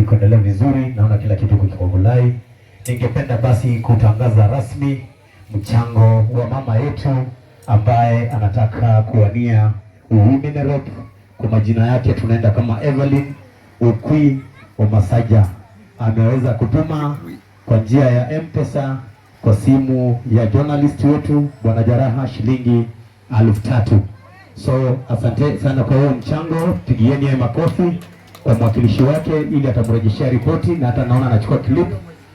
kuendelea vizuri, naona kila kitu kiko online. Ningependa basi kutangaza rasmi mchango wa mama yetu ambaye anataka kuwania Women Rep. Kwa majina yake tunaenda kama Evelyn Ukwi wa Masaja. Ameweza kutuma kwa njia ya M-Pesa kwa simu ya journalist wetu Bwana Jaraha shilingi 3,000. So asante sana kwa huo mchango, pigieni yeye makofi kwa mwakilishi wake ili atamrejeshea ripoti, na hata naona anachukua clip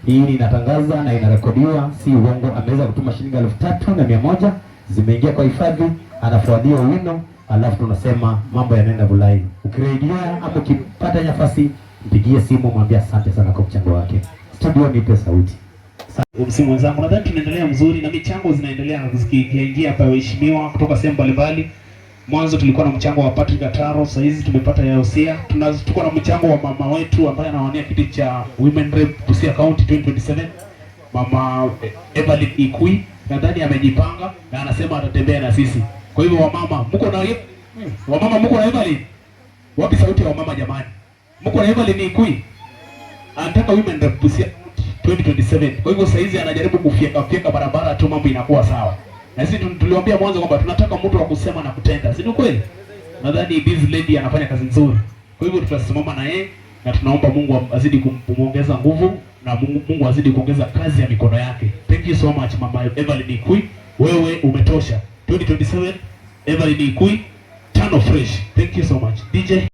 hii inatangaza na inarekodiwa, si uongo. Ameweza kutuma shilingi 3,100 zimeingia kwa hifadhi, anafuadia wino, alafu tunasema mambo yanaenda vulai. Ukirejea ama ukipata nafasi mpigie simu, mwambie asante sana kwa mchango wake. Studio nipe sauti. Msimu wenzangu, nadhani tunaendelea mzuri na michango zinaendelea zikiingia hapa waheshimiwa kutoka sehemu mbalimbali. Mwanzo tulikuwa na mchango wa Patrick Ataro, sasa hizi tumepata ya Osia. Tuko na mchango wa mama wetu ambaye anawania kiti cha Women Rep Busia County 2027. Mama Evelyn Ikui, nadhani amejipanga na anasema atatembea na sisi. Kwa hivyo wamama, mko na Evelyn? Wapi sauti ya wamama jamani? Mko na Evelyn Ikui? Anataka Women Rep Busia 2027. Kwa hivyo sasa hizi anajaribu kufyeka barabara tu, mambo inakuwa sawa. Na sisi tuliwaambia mwanzo kwamba tunataka mtu wa kusema na kutenda. Si ni kweli? Nadhani this lady anafanya kazi nzuri. Kwa hivyo tutasimama na yeye na tunaomba Mungu azidi kumuongeza nguvu na Mungu azidi kuongeza kazi ya mikono yake. Thank you so much Mama Evelyn Ikui. Wewe umetosha. 2027 Evelyn Ikui, tano fresh. Thank you so much. DJ